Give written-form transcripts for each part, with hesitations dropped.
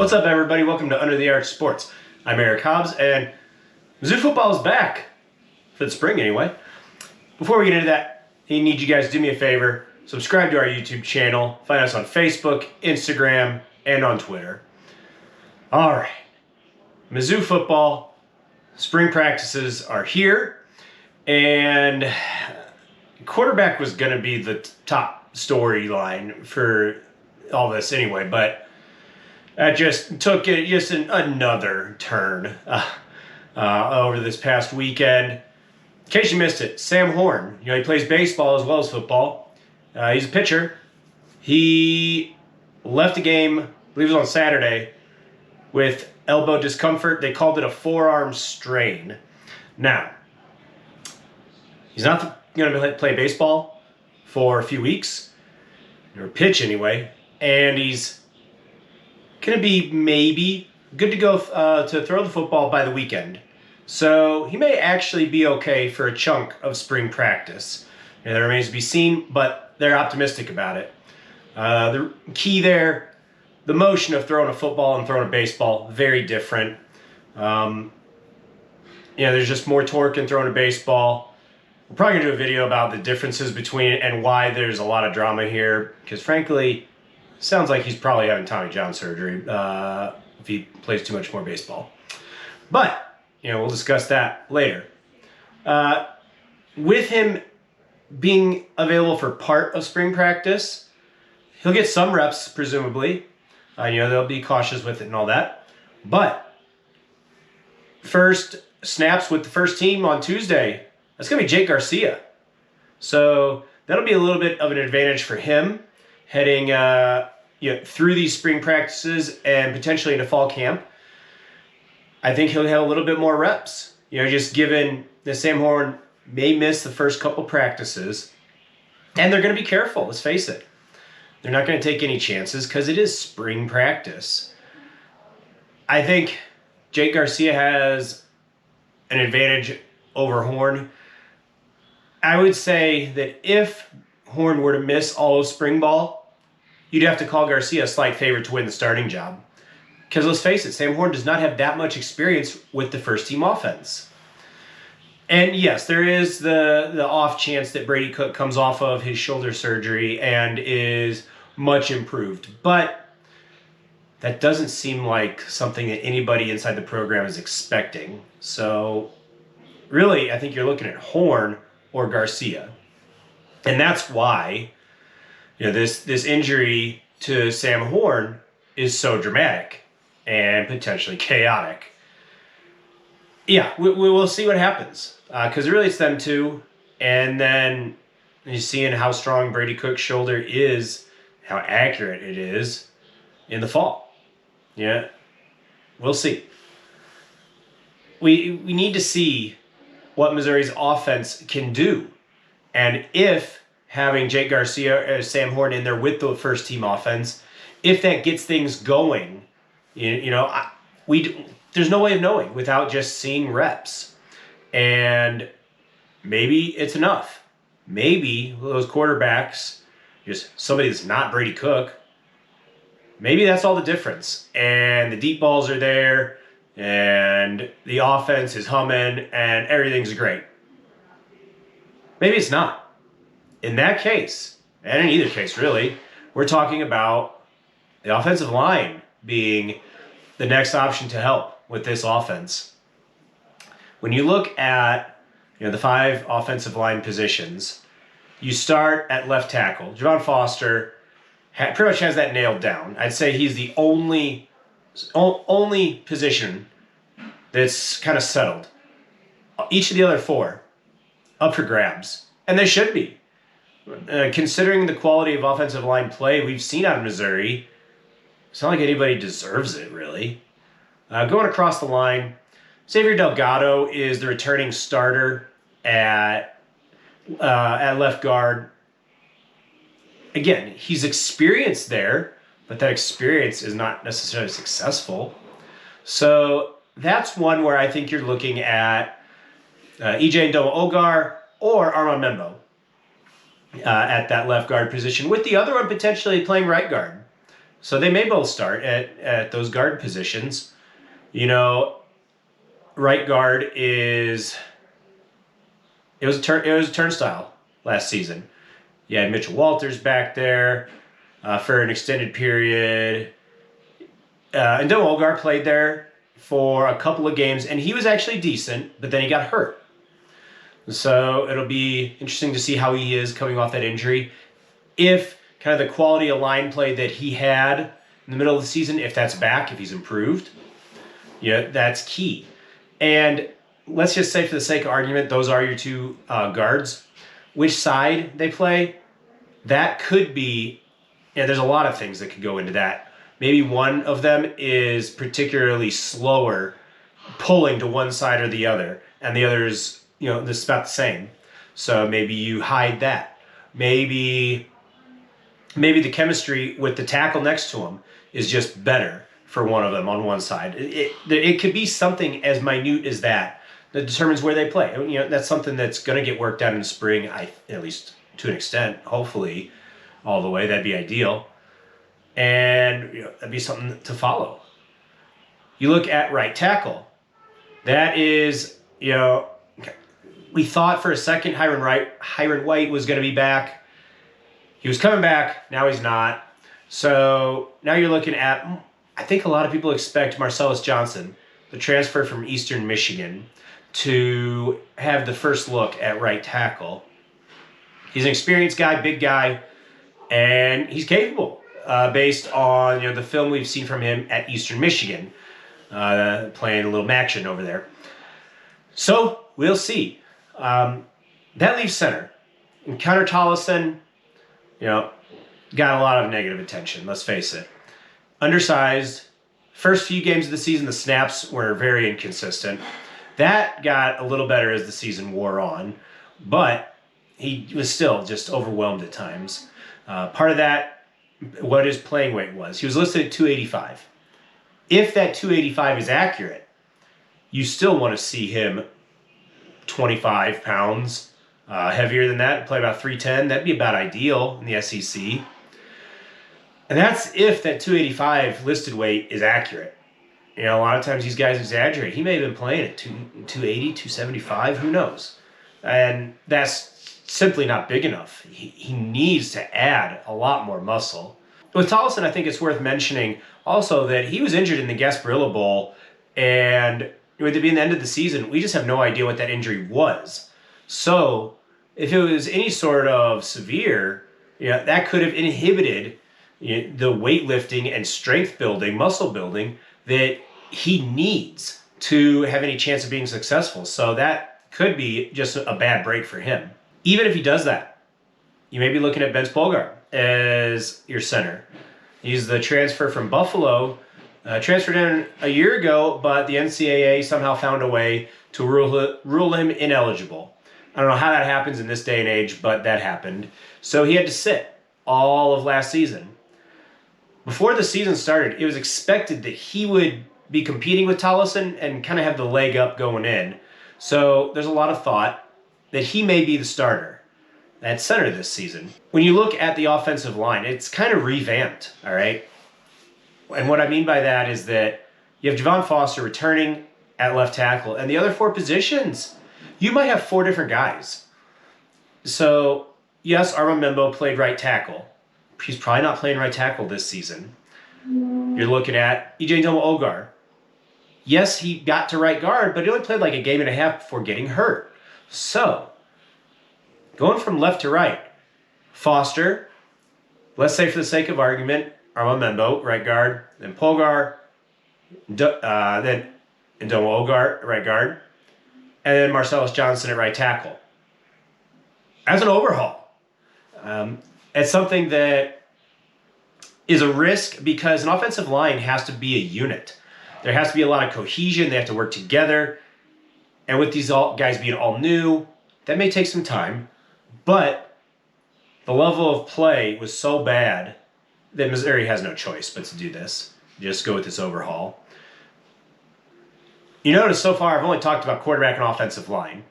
What's up, everybody? Welcome to Under the Arch Sports. I'm Eric Hobbs, and Mizzou football is back. For the spring, anyway. Before we get into that, I need you guys to do me a favor. Subscribe to our YouTube channel. Find us on Facebook, Instagram, and on Twitter. All right. Mizzou football, spring practices are here, and quarterback was going to be the top storyline for all this anyway, but that just took it another turn over this past weekend. In case you missed it, Sam Horn, he plays baseball as well as football. He's a pitcher. He left the game, I believe it was on Saturday, with elbow discomfort. They called it a forearm strain. Now, he's not going to play baseball for a few weeks, or pitch anyway, and he's going to be maybe good to go to throw the football by the weekend. So he may actually be okay for a chunk of spring practice. That remains to be seen, but they're optimistic about it. The key there, the motion of throwing a football and throwing a baseball, very different. There's just more torque in throwing a baseball. We're probably going to do a video about the differences between it and why there's a lot of drama here, because frankly, sounds like he's probably having Tommy John surgery if he plays too much more baseball. But, we'll discuss that later. With him being available for part of spring practice, he'll get some reps, presumably. They'll be cautious with it and all that. But first snaps with the first team on Tuesday, that's going to be Jake Garcia. So that'll be a little bit of an advantage for him heading through these spring practices and potentially into fall camp. I think he'll have a little bit more reps. Just given that Sam Horn may miss the first couple practices, and they're going to be careful, let's face it. They're not going to take any chances because it is spring practice. I think Jake Garcia has an advantage over Horn. I would say that if Horn were to miss all of spring ball, you'd have to call Garcia a slight favorite to win the starting job. Because let's face it, Sam Horn does not have that much experience with the first team offense. And yes, there is the off chance that Brady Cook comes off of his shoulder surgery and is much improved. But that doesn't seem like something that anybody inside the program is expecting. So really, I think you're looking at Horn or Garcia. And that's why this injury to Sam Horn is so dramatic and potentially chaotic. Yeah, we'll see what happens. Because really it's them two. And then you're seeing how strong Brady Cook's shoulder is, how accurate it is in the fall. Yeah, we'll see. We need to see what Missouri's offense can do. And if having Jake Garcia or Sam Horn in there with the first team offense, if that gets things going, there's no way of knowing without just seeing reps. And maybe it's enough. Maybe those quarterbacks, just somebody that's not Brady Cook, maybe that's all the difference. And the deep balls are there, and the offense is humming, and everything's great. Maybe it's not. In that case, and in either case really, we're talking about the offensive line being the next option to help with this offense. When you look at the 5 offensive line positions, you start at left tackle. Javon Foster pretty much has that nailed down. I'd say he's the only position that's kind of settled. Each of the other 4 up for grabs, and they should be. Considering the quality of offensive line play we've seen out of Missouri, it's not like anybody deserves it, really. Going across the line, Xavier Delgado is the returning starter at left guard. Again, he's experienced there, but that experience is not necessarily successful. So that's one where I think you're looking at EJ Ndomo-Ogar or Armand Membo at that left guard position, with the other one potentially playing right guard. So they may both start at those guard positions. You know, right guard is it was a turnstile last season. You had Mitchell Walters back there for an extended period. And Dylan Olgar played there for a couple of games, and he was actually decent, but then he got hurt. So it'll be interesting to see how he is coming off that injury. If kind of the quality of line play that he had in the middle of the season, if that's back, if he's improved, yeah, that's key. And let's just say for the sake of argument, those are your two guards. Which side they play, that could be, yeah, there's a lot of things that could go into that. Maybe one of them is particularly slower, pulling to one side or the other, and the other is, this is about the same. So maybe you hide that. Maybe the chemistry with the tackle next to him is just better for one of them on one side. It could be something as minute as that determines where they play. That's something that's going to get worked out in the spring, at least to an extent, hopefully all the way. That'd be ideal. And that'd be something to follow. You look at right tackle. That is, we thought for a second Hiron White was going to be back. He was coming back. Now he's not. So now you're looking at, I think a lot of people expect Marcellus Johnson, the transfer from Eastern Michigan, to have the first look at right tackle. He's an experienced guy, big guy, and he's capable based on the film we've seen from him at Eastern Michigan, playing a little action over there. So we'll see. That leaves center. And Connor Tollison, got a lot of negative attention, let's face it. Undersized. First few games of the season, the snaps were very inconsistent. That got a little better as the season wore on, but he was still just overwhelmed at times. Part of that, what his playing weight was. He was listed at 285. If that 285 is accurate, you still want to see him 25 pounds heavier than that, play about 310. That'd be about ideal in the SEC. And that's if that 285 listed weight is accurate. A lot of times these guys exaggerate. He may have been playing at 280, 275, who knows? And that's simply not big enough. He needs to add a lot more muscle. With Tollison, I think it's worth mentioning also that he was injured in the Gasparilla Bowl, and with it being the end of the season, we just have no idea what that injury was. So if it was any sort of severe, that could have inhibited the weightlifting and strength building, muscle building that he needs to have any chance of being successful. So that could be just a bad break for him. Even if he does that, you may be looking at Ben Spolgar as your center. He's the transfer from Buffalo, transferred in a year ago, but the NCAA somehow found a way to rule him ineligible. I don't know how that happens in this day and age, but that happened. So he had to sit all of last season. Before the season started, it was expected that he would be competing with Tollison and kind of have the leg up going in. So there's a lot of thought that he may be the starter at center this season. When you look at the offensive line, it's kind of revamped, all right? And what I mean by that is that you have Javon Foster returning at left tackle, and the other four positions, you might have four different guys. So, yes, Armand Membo played right tackle. He's probably not playing right tackle this season. You're looking at EJ Ogar. Yes, he got to right guard, but he only played like a game and a half before getting hurt. So, going from left to right, Foster, let's say for the sake of argument, Armand Membo, right guard, then Polgar, then Ndomo Ogar, right guard, and then Marcellus Johnson at right tackle. As an overhaul. It's something that is a risk because an offensive line has to be a unit. There has to be a lot of cohesion. They have to work together. And with these guys being all new, that may take some time. But the level of play was so bad that Missouri has no choice but to do this. Just go with this overhaul. You notice so far I've only talked about quarterback and offensive line.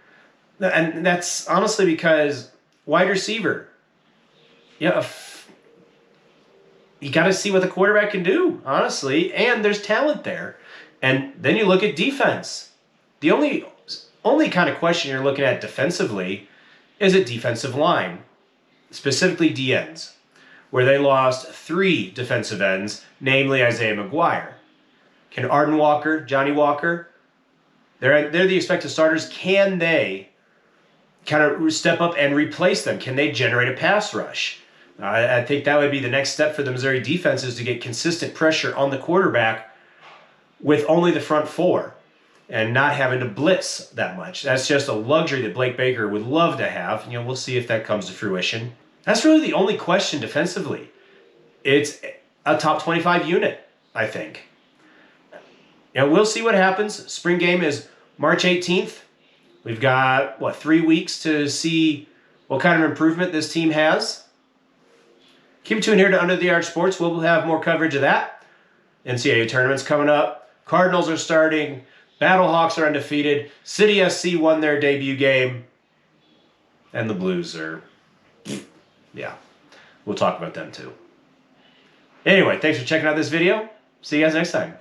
And that's honestly because wide receiver, you got to see what the quarterback can do, honestly. And there's talent there. And then you look at defense. The only kind of question you're looking at defensively is a defensive line, specifically D-ends, where they lost 3 defensive ends, namely Isaiah McGuire. Can Arden Walker, Johnny Walker, they're the expected starters. Can they kind of step up and replace them? Can they generate a pass rush? I think that would be the next step for the Missouri defense, is to get consistent pressure on the quarterback with only the front 4 and not having to blitz that much. That's just a luxury that Blake Baker would love to have. We'll see if that comes to fruition. That's really the only question defensively. It's a top 25 unit, I think. We'll see what happens. Spring game is March 18th. We've got, 3 weeks to see what kind of improvement this team has. Keep tuned here to Under the Arch Sports. We'll have more coverage of that. NCAA tournaments coming up. Cardinals are starting. Battlehawks are undefeated. City SC won their debut game. And the Blues are, we'll talk about them too. Anyway, thanks for checking out this video. See you guys next time.